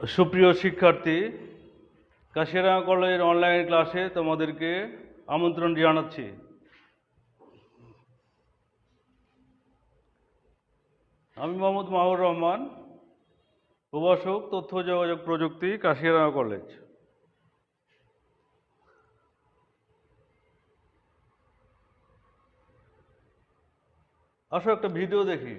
সুপ্রিয় শিক্ষার্থী, কাশিয়াডাঙ্গা কলেজের অনলাইন ক্লাসে তোমাদেরকে আমন্ত্রণ জানাচ্ছি। আমি মোহাম্মদ মাহবুর রহমান, প্রভাষক তথ্য যোগাযোগ প্রযুক্তি, কাশিয়াডাঙ্গা কলেজ। আসো একটা ভিডিও দেখি।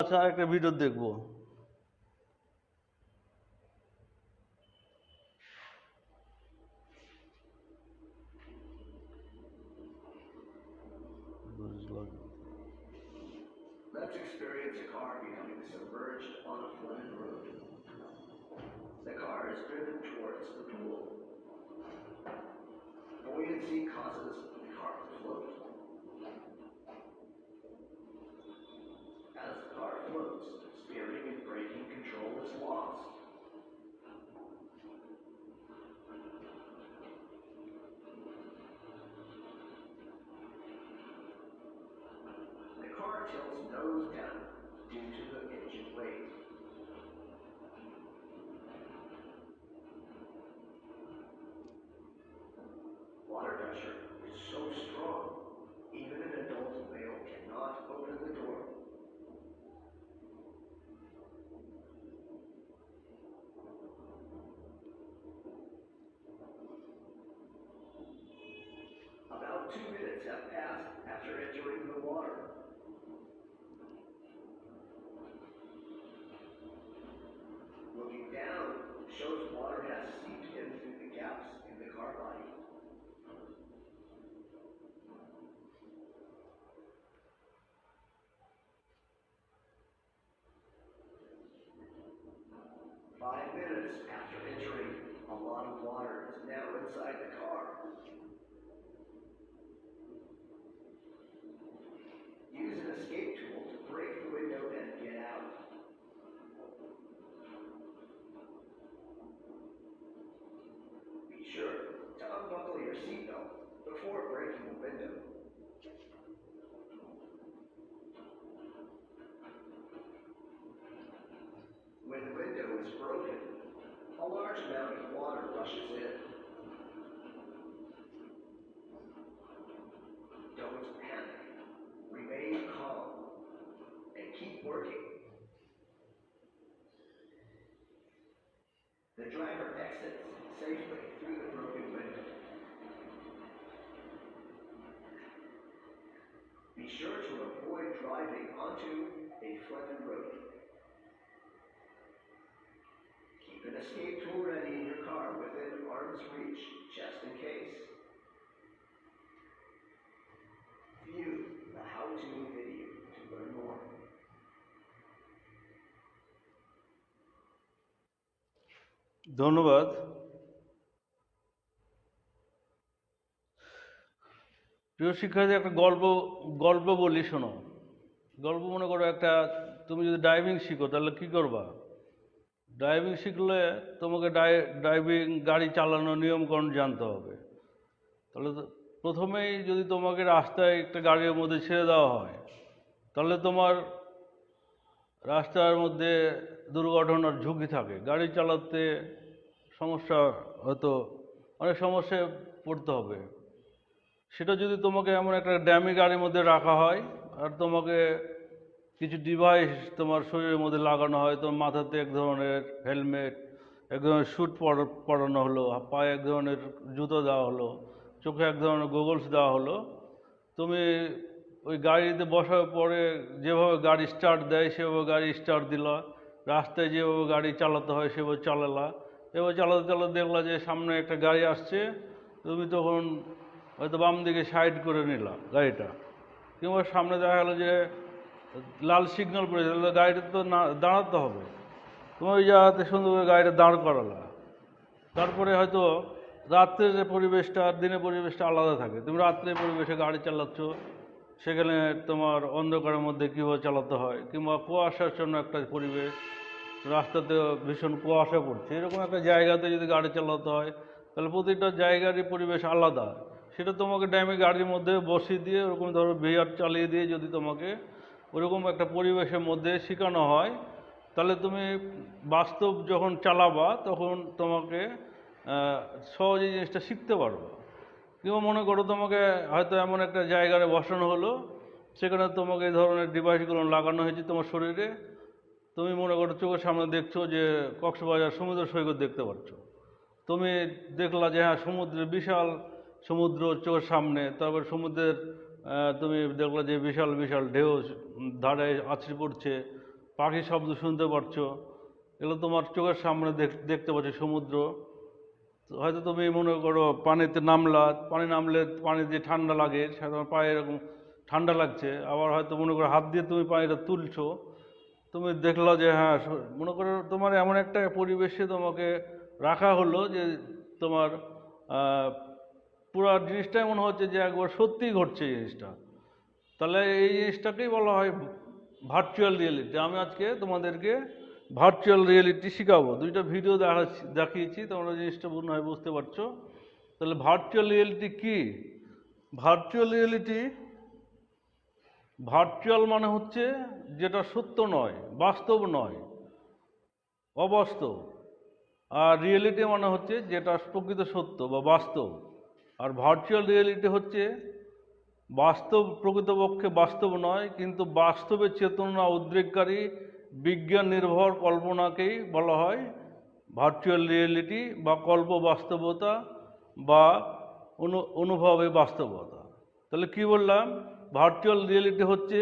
আচ্ছা, আরেকটা ভিডিও দেখবো। Let's experience a car becoming submerged on a flooded road. The car is driven towards the pool. Buoyancy causes the car to float. As the car floats, steering and braking control is lost. The car tilts nose down due to the engine weight. Water pressure is so strong, even an adult male cannot open the door. About 2 minutes have passed after entering the water. working. The driver exits safely through the broken window. Be sure to avoid driving onto a flooded road. Keep an escape tool ready in your car within arm's reach, just in case. View the how-to video to learn more. ধন্যবাদ। প্রিয় শিক্ষার্থী, একটা গল্প বলি, শোনো। গল্প মনে করো একটা, তুমি যদি ড্রাইভিং শিখো তাহলে কি করবা? ড্রাইভিং শিখলে তোমাকে ড্রাইভিং গাড়ি চালানোর নিয়মকানুন জানতে হবে। তাহলে প্রথমেই যদি তোমাকে রাস্তায় একটা গাড়ির মধ্যে ছেড়ে দেওয়া হয়, তাহলে তোমার রাস্তার মধ্যে দুর্ঘটনার ঝুঁকি থাকে। গাড়ি চালাতে সমস্যা, হয়তো অনেক সমস্যায় পড়তে হবে। সেটা যদি তোমাকে এমন একটা ড্যামি গাড়ির মধ্যে রাখা হয় আর তোমাকে কিছু ডিভাইস তোমার শরীরের মধ্যে লাগানো হয়, তোমার মাথাতে এক ধরনের হেলমেট, এক ধরনের স্যুট পরানো হলো, পায়ে এক ধরনের জুতো দেওয়া হলো, চোখে এক ধরনের গগলস দেওয়া হলো, তুমি ওই গাড়িতে বসার পরে যেভাবে গাড়ি স্টার্ট দেয় সেভাবে গাড়ি স্টার্ট দিলা, রাস্তায় যেভাবে গাড়ি চালাতে হয় সেভাবে চালালা। এবার চালাতে চালাতে দেখলা যে সামনে একটা গাড়ি আসছে, তুমি তখন হয়তো বাম দিকে সাইড করে নিলা গাড়িটা, কিংবা সামনে দেখা গেলো যে লাল সিগন্যাল পড়েছে, তাহলে গাড়িটা তো না দাঁড়াতে হবে, তুমি ওই জায়গাতে সুন্দর করে গাড়িটা দাঁড় করালা। তারপরে হয়তো রাত্রের যে পরিবেশটা আর দিনের পরিবেশটা আলাদা থাকে। তুমি রাত্রের পরিবেশে গাড়ি চালাচ্ছ, সেখানে তোমার অন্ধকারের মধ্যে কীভাবে চালাতে হয়, কিংবা কুয়াশার জন্য একটা পরিবেশ, রাস্তাতে ভীষণ কুয়াশা পড়ছে, এরকম একটা জায়গাতে যদি গাড়ি চালাতে হয় তাহলে প্রতিটা জায়গারই পরিবেশ আলাদা। সেটা তোমাকে ড্যামে গাড়ির মধ্যে বসিয়ে দিয়ে ওরকম ধরো ভিআর চালিয়ে দিয়ে যদি তোমাকে ওরকম একটা পরিবেশের মধ্যে শেখানো হয়, তাহলে তুমি বাস্তব যখন চালাবা তখন তোমাকে সহজে জিনিসটা শিখতে পারবে। কিংবা মনে করো তোমাকে হয়তো এমন একটা জায়গায় বসানো হলো, সেখানে তোমাকে এই ধরনের ডিভাইসগুলো লাগানো হয়েছে তোমার শরীরে, তুমি মনে করো চোখের সামনে দেখছো যে কক্সবাজার সমুদ্র সৈকত দেখতে পাচ্ছ, তুমি দেখলা যে হ্যাঁ সমুদ্রের বিশাল সমুদ্র চোখের সামনে, তারপর সমুদ্রের তুমি দেখলা যে বিশাল বিশাল ঢেউ ধারে আছড়ে পড়ছে, পাখির শব্দ শুনতে পাচ্ছ, এগুলো তোমার চোখের সামনে দেখতে পাচ্ছ সমুদ্র। হয়তো তুমি মনে করো পানিতে নামলা, পানি নামলে পানি যে ঠান্ডা লাগে, সেটা তোমার পায়ে এরকম ঠান্ডা লাগছে, আবার হয়তো মনে করো হাত দিয়ে তুমি পানিটা তুলছো, তুমি দেখলা যে হ্যাঁ মনে করো তোমার এমন একটা পরিবেশে তোমাকে রাখা হলো যে তোমার পুরো জিনিসটাই মনে হচ্ছে যে একবার সত্যিই ঘটছে এই জিনিসটা। তাহলে এই জিনিসটাকেই বলা হয় ভার্চুয়াল রিয়েলিটি। আমি আজকে তোমাদেরকে ভার্চুয়াল রিয়েলিটি শেখাবো। দুইটা ভিডিও দেখিয়েছি, তোমরা জিনিসটা মনে হয় বুঝতে পারছো। তাহলে ভার্চুয়াল রিয়েলিটি কি? ভার্চুয়াল রিয়েলিটি, ভার্চুয়াল মানে হচ্ছে যেটা সত্য নয়, বাস্তব নয়, অবাস্তব। আর রিয়েলিটি মানে হচ্ছে যেটা প্রকৃত সত্য বা বাস্তব। আর ভার্চুয়াল রিয়েলিটি হচ্ছে বাস্তব, প্রকৃতপক্ষে বাস্তব নয়, কিন্তু বাস্তবের চেতনা উদ্রেককারী বিজ্ঞান নির্ভর কল্পনাকেই বলা হয় ভার্চুয়াল রিয়েলিটি বা কল্প বাস্তবতা বা অনুভবে বাস্তবতা। তাহলে কি বললাম? ভার্চুয়াল রিয়েলিটি হচ্ছে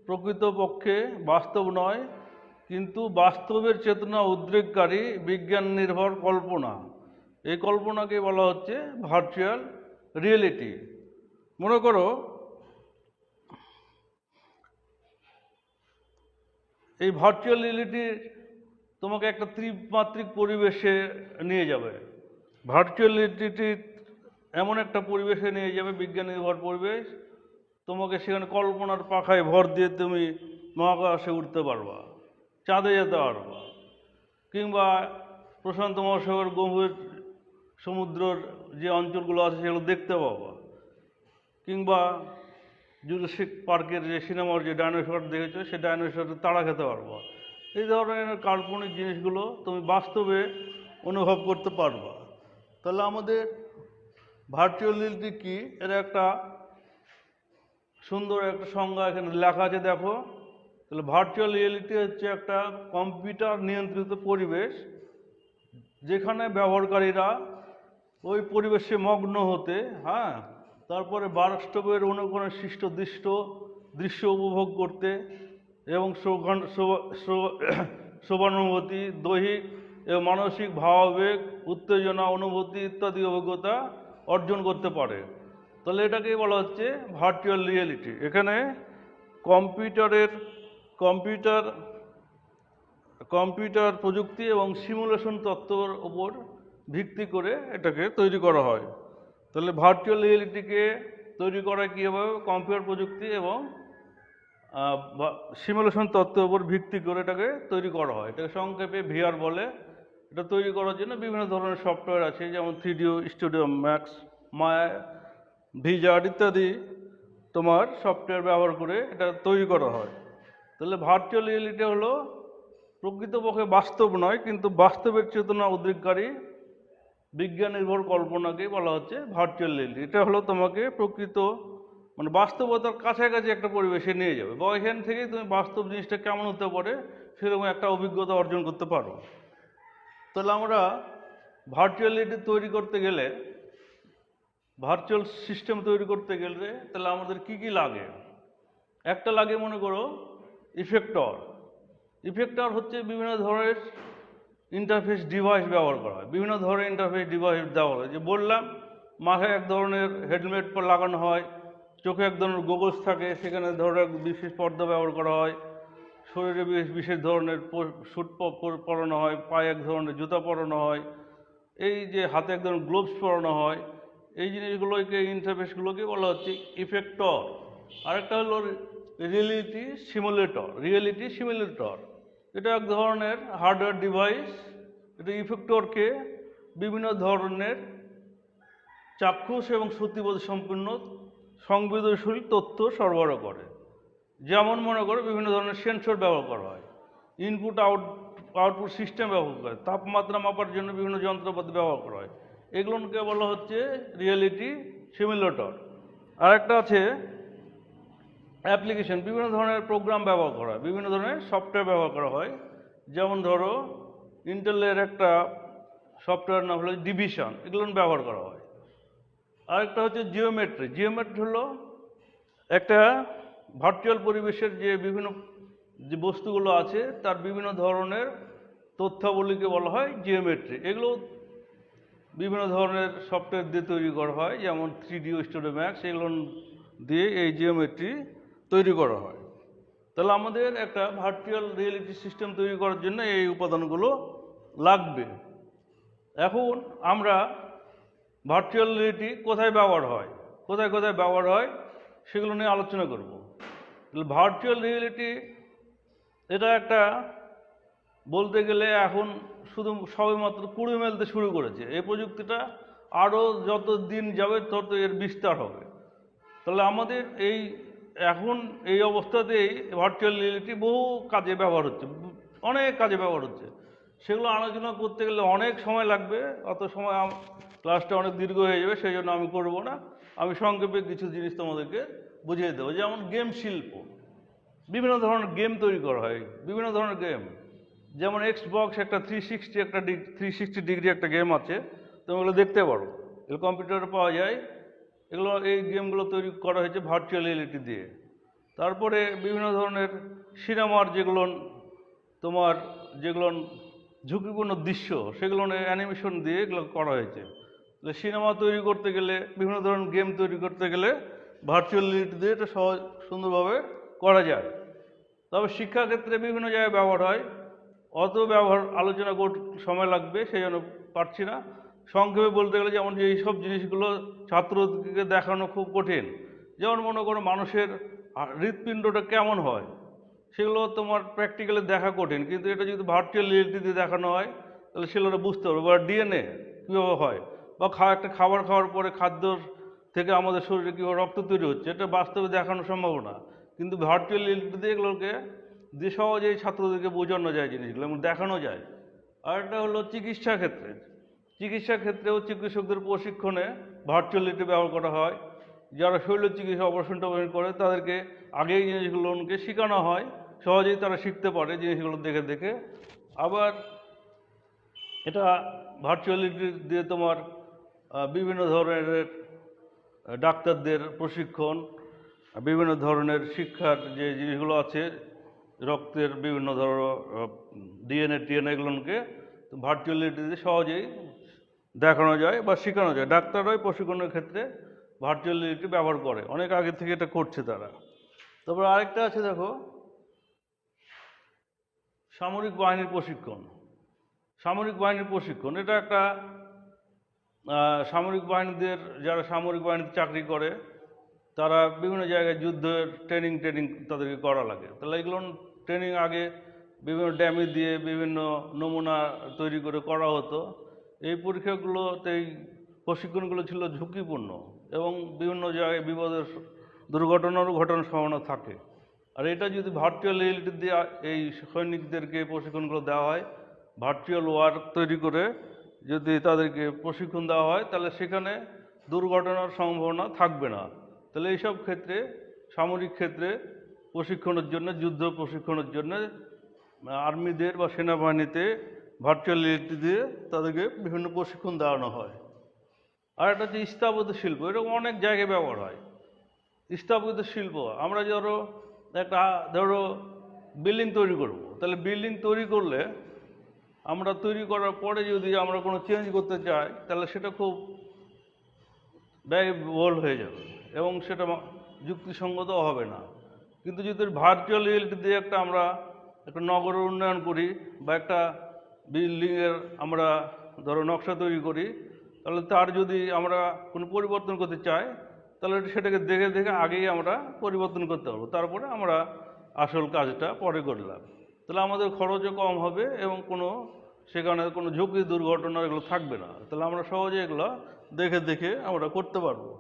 প্রকৃতপক্ষে বাস্তব নয়, কিন্তু বাস্তবের চেতনা উদ্রেককারী বিজ্ঞান নির্ভর কল্পনা, এই কল্পনাকে বলা হচ্ছে ভার্চুয়াল রিয়েলিটি। মনে করো এই ভার্চুয়াল রিয়েলিটি তোমাকে একটা ত্রিমাত্রিক পরিবেশে নিয়ে যাবে। ভার্চুয়াল রিয়েলিটি এমন একটা পরিবেশে নিয়ে যাবে, বিজ্ঞান নির্ভর পরিবেশ, তোমাকে সেখানে কল্পনার পাখায় ভর দিয়ে তুমি মহাকাশে উঠতে পারবা, চাঁদে যেতে পারবা, কিংবা প্রশান্ত মহাসাগর গভীর সমুদ্রের যে অঞ্চলগুলো আছে সেগুলো দেখতে পাবা, কিংবা জুরাসিক পার্কের যে সিনেমার যে ডাইনোসর দেখেছো সে ডাইনোসরের তাড়া খেতে পারবা। এই ধরনের কাল্পনিক জিনিসগুলো তুমি বাস্তবে অনুভব করতে পারবা। তাহলে আমাদের ভার্চুয়াল রিয়েলিটি কি, এর একটা সুন্দর একটা সংজ্ঞা এখানে লেখা আছে, দেখো। তাহলে ভার্চুয়াল রিয়েলিটি হচ্ছে একটা কম্পিউটার নিয়ন্ত্রিত পরিবেশ, যেখানে ব্যবহারকারীরা ওই পরিবেশে মগ্ন হতে, হ্যাঁ, তারপরে বাস্তবের অনুকরণে সৃষ্ট দৃশ্য উপভোগ করতে এবং শোভানুভূতি, দৈহিক এবং মানসিক ভাবাবেগ, উত্তেজনা, অনুভূতি ইত্যাদি অভিজ্ঞতা অর্জন করতে পারে। তাহলে এটাকেই বলা হচ্ছে ভার্চুয়াল রিয়েলিটি। এখানে কম্পিউটার প্রযুক্তি এবং সিমুলেশন তত্ত্বের উপর ভিত্তি করে এটাকে তৈরি করা হয়। তাহলে ভার্চুয়াল রিয়েলিটিকে তৈরি করা কীভাবে? কম্পিউটার প্রযুক্তি এবং সিমুলেশন তত্ত্বের উপর ভিত্তি করে এটাকে তৈরি করা হয়। এটাকে সংক্ষেপে ভিআর বলে। এটা তৈরি করার জন্য বিভিন্ন ধরনের সফটওয়্যার আছে, যেমন 3D স্টুডিও ম্যাক্স, মায়া, ভিজার্ড ইত্যাদি তোমার সফটওয়্যার ব্যবহার করে এটা তৈরি করা হয়। তাহলে ভার্চুয়াল রিয়েলিটি হলো প্রকৃতপক্ষে বাস্তব নয়, কিন্তু বাস্তবের চেতনা উদ্রেককারী বিজ্ঞান নির্ভর কল্পনাকে বলা হচ্ছে ভার্চুয়াল রিয়েলিটি। এটা হলো তোমাকে প্রকৃত মানে বাস্তবতার কাছাকাছি একটা পরিবেশে নিয়ে যাবে, বা এখান থেকেই তুমি বাস্তব জিনিসটা কেমন হতে পারে সেরকম একটা অভিজ্ঞতা অর্জন করতে পারো। তাহলে আমরা ভার্চুয়াল রিয়েলিটি তৈরি করতে গেলে, ভার্চুয়াল সিস্টেম তৈরি করতে গেলে তাহলে আমাদের কি কি লাগে? একটা লাগে মনে করো ইফেক্টর। ইফেক্টর হচ্ছে বিভিন্ন ধরনের ইন্টারফেস ডিভাইস ব্যবহার করা হয়। বিভিন্ন ধরনের ইন্টারফেস ডিভাইস দেওয়া হয়, যে বললাম মাথায় এক ধরনের হেলমেট লাগানো হয়, চোখে এক ধরনের গোগলস থাকে, সেখানে ধরনের বিশেষ পর্দা ব্যবহার করা হয়, শরীরে বিশেষ ধরনের স্যুট পরানো হয়, পায়ে এক ধরনের জুতা পরানো হয়, এই যে হাতে এক ধরনের গ্লোভস পরানো হয়। এই জিনিসগুলোকে ইন্টারফেসগুলোকে বলা হচ্ছে ইফেক্টর। আরেকটা হলো রিয়েলিটি সিমুলেটর। এটা এক ধরনের হার্ডওয়্যার ডিভাইস। এটা ইফেক্টরকে বিভিন্ন ধরনের চাক্ষুষ এবং শ্রুতিবোধ সম্পূর্ণ সংবেদনশীল তথ্য সরবরাহ করে। যেমন মনে করো বিভিন্ন ধরনের সেন্সর ব্যবহার করা হয়, ইনপুট আউটপুট সিস্টেম ব্যবহার করে, তাপমাত্রা মাপার জন্য বিভিন্ন যন্ত্রপাতি ব্যবহার করা হয়। এগুলোকে বলা হচ্ছে রিয়েলিটি সিমুলেটর। আরেকটা আছে অ্যাপ্লিকেশন। বিভিন্ন ধরনের প্রোগ্রাম ব্যবহার করা হয়, বিভিন্ন ধরনের সফটওয়্যার ব্যবহার করা হয়। যেমন ধরো ইন্টেলের একটা সফটওয়্যার নাম হলো ডিভিশন, এগুলো ব্যবহার করা হয়। আরেকটা হচ্ছে জিওমেট্রি হলো একটা ভার্চুয়াল পরিবেশের যে বিভিন্ন যে বস্তুগুলো আছে তার বিভিন্ন ধরনের তথ্যাবলীকে বলা হয় জিওমেট্রি। এগুলো বিভিন্ন ধরনের সফটওয়্যার দিয়ে তৈরি করা হয়, যেমন 3D স্টুডিও ম্যাক্স, এগুলো দিয়ে এই জিওমেট্রি তৈরি করা হয়। তাহলে আমাদের একটা ভার্চুয়াল রিয়েলিটি সিস্টেম তৈরি করার জন্য এই উপাদানগুলো লাগবে। এখন আমরা ভার্চুয়াল রিয়েলিটি কোথায় ব্যবহার হয় সেগুলো নিয়ে আলোচনা করব। ভার্চুয়াল রিয়েলিটি এটা একটা বলতে গেলে এখন শুধু সবেমাত্র কুড়ি মেলতে শুরু করেছে। এই প্রযুক্তিটা আরও যত দিন যাবে তত এর বিস্তার হবে। তাহলে আমাদের এখন এই অবস্থাতেই ভার্চুয়াল রিয়েলিটি বহু কাজে ব্যবহার হচ্ছে, অনেক কাজে ব্যবহার হচ্ছে। সেগুলো আলোচনা করতে গেলে অনেক সময় লাগবে, অত সময় ক্লাসটা অনেক দীর্ঘ হয়ে যাবে, সেই জন্য আমি করব না। আমি সংক্ষেপে কিছু জিনিস তোমাদেরকে বুঝিয়ে দেবো। যেমন গেম শিল্প, বিভিন্ন ধরনের গেম তৈরি করা হয়, বিভিন্ন ধরনের গেম। যেমন এক্সবক্স একটা 360 ডিগ্রি একটা গেম আছে, তুমি ওগুলো দেখতে পারো, এগুলো কম্পিউটারে পাওয়া যায়। এই গেমগুলো তৈরি করা হয়েছে ভার্চুয়াল রিয়েলিটি দিয়ে। তারপরে বিভিন্ন ধরনের সিনেমার যেগুলো ঝুঁকিপূর্ণ দৃশ্য, সেগুলো অ্যানিমেশন দিয়ে এগুলো করা হয়েছে। সিনেমা তৈরি করতে গেলে, বিভিন্ন ধরনের গেম তৈরি করতে গেলে ভার্চুয়াল রিয়েলিটি দিয়ে এটা সহজ সুন্দরভাবে করা যায়। তবে শিক্ষাক্ষেত্রে বিভিন্ন জায়গায় ব্যবহার হয়, অত আলোচনা করতে সময় লাগবে, সেই জন্য পারছি না। সংক্ষেপে বলতে গেলে যেমন যে এইসব জিনিসগুলো ছাত্রদেরকে দেখানো খুব কঠিন। যেমন মনে করো মানুষের হৃৎপিণ্ডটা কেমন হয়, সেগুলো তোমার প্র্যাকটিক্যালি দেখা কঠিন, কিন্তু এটা যদি ভার্চুয়াল রিয়েলিটি দিয়ে দেখানো হয় তাহলে সেগুলো বুঝতে পারবে। বা ডিএনএ কীভাবে হয়, বা একটা খাবার খাওয়ার পরে খাদ্য থেকে আমাদের শরীরে কীভাবে রক্ত তৈরি হচ্ছে, এটা বাস্তবে দেখানো সম্ভব না, কিন্তু ভার্চুয়াল রিয়েলিটি দিয়ে এগুলোকে দিয়ে সহজেই ছাত্রদেরকে বোঝানো যায় জিনিসগুলো এবং দেখানো যায়। আর একটা হলো চিকিৎসা ক্ষেত্রেও চিকিৎসকদের প্রশিক্ষণে ভার্চুয়াল রিয়েলিটি ব্যবহার করা হয়। যারা শৈল চিকিৎসা অপারেশন করে তাদেরকে আগেই জিনিসগুলোকে শেখানো হয়, সহজেই তারা শিখতে পারে জিনিসগুলো দেখে দেখে। আবার এটা ভার্চুয়ালিটি দিয়ে তোমার বিভিন্ন ধরনের ডাক্তারদের প্রশিক্ষণ, বিভিন্ন ধরনের শিক্ষার যে জিনিসগুলো আছে, রক্তের বিভিন্ন ধরনের ডিএনএ টিএনএ এগুলোকে ভার্চুয়ালিটি দিয়ে সহজেই দেখানো যায় বা শেখানো যায়। ডাক্তাররাই প্রশিক্ষণের ক্ষেত্রে ভার্চুয়াল রিয়েলিটি ব্যবহার করে, অনেক আগে থেকে এটা করছে তারা। তারপর আরেকটা আছে দেখো, সামরিক বাহিনীর প্রশিক্ষণ। সামরিক বাহিনীর প্রশিক্ষণ এটা একটা সামরিক বাহিনীদের, যারা সামরিক বাহিনীতে চাকরি করে তারা বিভিন্ন জায়গায় যুদ্ধের ট্রেনিং তাদেরকে করা লাগে। তাহলে এগুলো ট্রেনিং আগে বিভিন্ন ড্যামে দিয়ে বিভিন্ন নমুনা তৈরি করে করা হতো। এই পরীক্ষাগুলোতে এই প্রশিক্ষণগুলো ছিল ঝুঁকিপূর্ণ এবং বিভিন্ন জায়গায় বিপদের দুর্ঘটনারও ঘটনার সম্ভাবনা থাকে। আর এটা যদি ভার্চুয়াল রিয়েলিটি দিয়ে এই সৈনিকদেরকে প্রশিক্ষণগুলো দেওয়া হয়, ভার্চুয়াল ওয়ার্ক তৈরি করে যদি তাদেরকে প্রশিক্ষণ দেওয়া হয়, তাহলে সেখানে দুর্ঘটনার সম্ভাবনা থাকবে না। তাহলে এইসব ক্ষেত্রে, সামরিক ক্ষেত্রে প্রশিক্ষণের জন্য, যুদ্ধ প্রশিক্ষণের জন্য আর্মিদের বা সেনাবাহিনীতে ভার্চুয়াল রিয়েলিটি দিয়ে তাদেরকে বিভিন্ন প্রশিক্ষণ দেওয়ানো হয়। আর একটা হচ্ছে স্থাপত্য শিল্প, এরকম অনেক জায়গায় ব্যবহার হয়। স্থাপত্য শিল্প, আমরা ধরো বিল্ডিং তৈরি করব, তাহলে বিল্ডিং তৈরি করলে আমরা তৈরি করার পরে যদি আমরা কোনো চেঞ্জ করতে চাই, তাহলে সেটা খুব ব্যয়বহুল হয়ে যাবে এবং সেটা যুক্তিসঙ্গত হবে না। কিন্তু যদি ভার্চুয়াল রিয়েলিটি দিয়ে আমরা একটা নগরের উন্নয়ন করি বা একটা বিল্ডিংয়ের আমরা ধরো নকশা তৈরি করি, তাহলে তার যদি আমরা কোনো পরিবর্তন করতে চাই, তাহলে সেটাকে দেখে দেখে আগেই আমরা পরিবর্তন করতে পারবো, তারপরে আমরা আসল কাজটা পরে করলাম। তাহলে আমাদের খরচও কম হবে এবং সেখানে কোনো ঝুঁকি দুর্ঘটনা এগুলো থাকবে না। তাহলে আমরা সহজে এগুলো দেখে দেখে আমরা করতে পারবো।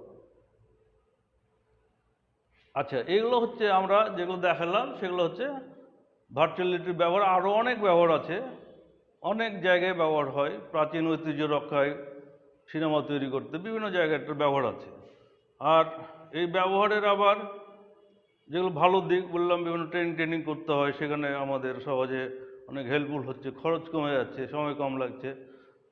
আচ্ছা, এগুলো হচ্ছে আমরা যেগুলো দেখালাম, সেগুলো হচ্ছে ভার্চুয়াল রিয়েলিটির ব্যবহার। আরও অনেক ব্যবহার আছে, অনেক জায়গায় ব্যবহার হয়। প্রাচীন ঐতিহ্য রক্ষায়, সিনেমা তৈরি করতে বিভিন্ন জায়গায় একটা ব্যবহার আছে। আর এই ব্যবহারের আবার যেগুলো ভালো দিক বললাম, বিভিন্ন ট্রেনিং করতে হয়, সেখানে আমাদের সহজে অনেক হেল্পফুল হচ্ছে, খরচ কমে যাচ্ছে, সময় কম লাগছে,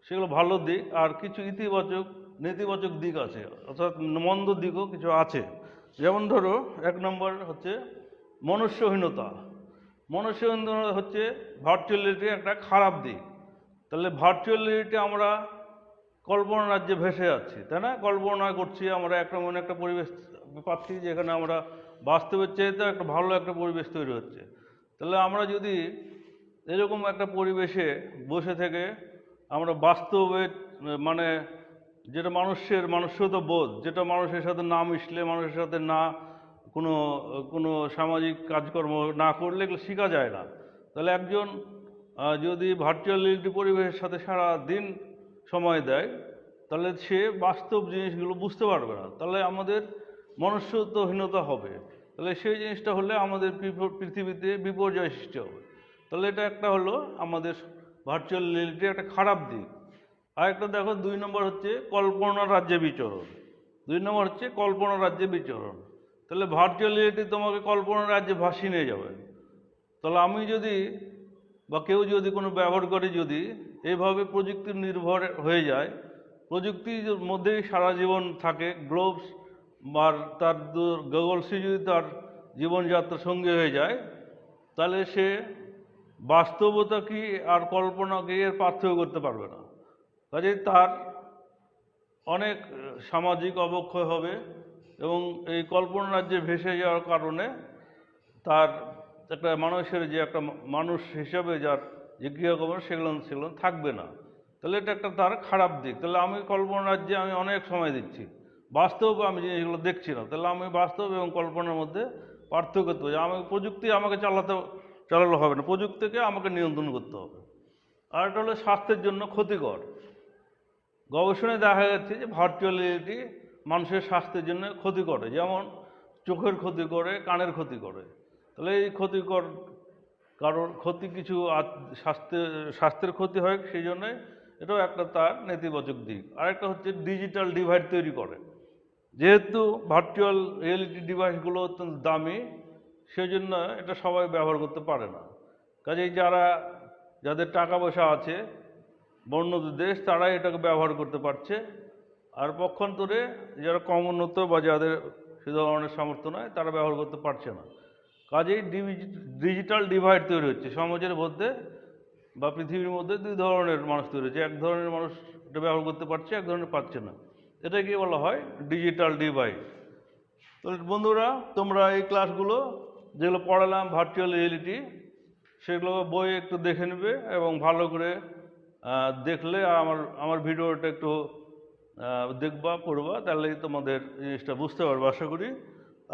সেগুলো ভালো দিক। আর কিছু ইতিবাচক নেতিবাচক দিক আছে, অর্থাৎ মন্দ দিকও কিছু আছে। যেমন ধরো, 1 নম্বর হচ্ছে মনুষ্যহীনতা। মনুষ্যহীনতা হচ্ছে ভার্চুয়াল রিয়েলিটির একটা খারাপ দিক। তাহলে ভার্চুয়াল রিয়েলিটি আমরা কল্পনা রাজ্যে ভেসে যাচ্ছি, তাই না? কল্পনা করছি আমরা এমন একটা পরিবেশ পাচ্ছি যেখানে আমরা বাস্তবের চাইতে একটা ভালো একটা পরিবেশ তৈরি হচ্ছে। তাহলে আমরা যদি এরকম একটা পরিবেশে বসে থেকে আমরা বাস্তবে, মানে যেটা মানুষ্যতা বোধ, যেটা মানুষের সাথে না মিশলে, মানুষের সাথে না কোনো সামাজিক কাজকর্ম না করলে এগুলো শেখা যায় না। তাহলে একজন যদি ভার্চুয়াল রিয়েলিটি পরিবেশের সাথে সারা দিন সময় দেয়, তাহলে সে বাস্তব জিনিসগুলো বুঝতে পারবে না, তাহলে আমাদের মনুষ্যত্বহীনতা হবে। তাহলে সেই জিনিসটা হলে আমাদের পৃথিবীতে বিপর্যয় সৃষ্টি হবে। তাহলে এটা একটা হলো আমাদের ভার্চুয়াল রিয়েলিটির একটা খারাপ দিক। আরেকটা দেখো, 2 নম্বর হচ্ছে কল্পনা রাজ্যে বিচরণ। 2 নম্বর হচ্ছে কল্পনা রাজ্যে বিচরণ। তাহলে ভার্চুয়াল রিয়েলিটি তোমাকে কল্পনা রাজ্যে ভাসিয়ে নিয়ে যাবে। তাহলে আমি যদি বা কেউ যদি কোনো ব্যবহারকারী যদি এইভাবে প্রযুক্তি নির্ভর হয়ে যায়, প্রযুক্তির মধ্যেই সারা জীবন থাকে, গ্লোভস বা তার গগলসই যদি তার জীবনযাত্রার সঙ্গী হয়ে যায়, তাহলে সে বাস্তবতা কি আর কল্পনাকে এর পার্থক্য করতে পারবে না। কাজেই তার অনেক সামাজিক অবক্ষয় হবে এবং এই কল্পনা রাজ্যে ভেসে যাওয়ার কারণে তার একটা মানুষ হিসাবে যার যে ক্রিয়াকর্ম সেগুলো থাকবে না। তাহলে এটা একটা তার খারাপ দিক। তাহলে আমি কল্পনা রাজ্যে আমি অনেক সময় দিচ্ছি, বাস্তবে আমি জিনিসগুলো দেখছি না। তাহলে আমি বাস্তব এবং কল্পনার মধ্যে পার্থক্য করতে হবে। প্রযুক্তি আমাকে চালালে হবে না, প্রযুক্তিকে আমাকে নিয়ন্ত্রণ করতে হবে। আর এটা হলো স্বাস্থ্যের জন্য ক্ষতিকর। গবেষণায় দেখা যাচ্ছে যে ভার্চুয়াল রিয়েলিটি মানুষের স্বাস্থ্যের জন্য ক্ষতি করে, যেমন চোখের ক্ষতি করে, কানের ক্ষতি করে। তাহলে এই ক্ষতিকর ক্ষতি কিছু স্বাস্থ্যের ক্ষতি হয়, সেই জন্যে এটাও একটা তার নেতিবাচক দিক। আরেকটা হচ্ছে ডিজিটাল ডিভাইড তৈরি করে। যেহেতু ভার্চুয়াল রিয়েলিটি ডিভাইসগুলো অত্যন্ত দামি, সেই জন্য এটা সবাই ব্যবহার করতে পারে না। কাজেই যাদের টাকা পয়সা আছে বন্যত দেশ তারাই এটাকে ব্যবহার করতে পারছে, আর পক্ষান্তরে যারা কম উন্নত বা যাদের সে ধরনের সামর্থ্য নয় তারা ব্যবহার করতে পারছে না। কাজেই ডিজিটাল ডিভাইড তৈরি হচ্ছে সমাজের মধ্যে বা পৃথিবীর মধ্যে। দুই ধরনের মানুষ তৈরি হচ্ছে, এক ধরনের মানুষ এটা ব্যবহার করতে পারছে, এক ধরনের পারছে না। এটাকে বলা হয় ডিজিটাল ডিভাইড। তো বন্ধুরা, তোমরা এই ক্লাসগুলো যেগুলো পড়ালাম ভার্চুয়াল রিয়েলিটি, সেগুলো বই একটু দেখে নেবে এবং ভালো করে দেখলে আমার ভিডিওটা একটু দেখবা, পড়বা, তাহলেই তোমাদের জিনিসটা বুঝতে পারবে আশা করি।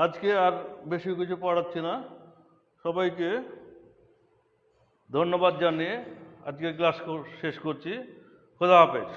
আজকে আর বেশি কিছু পড়াচ্ছি না, সবাইকে ধন্যবাদ জানিয়ে আজকে ক্লাস শেষ করছি। খোদা হাফেজ।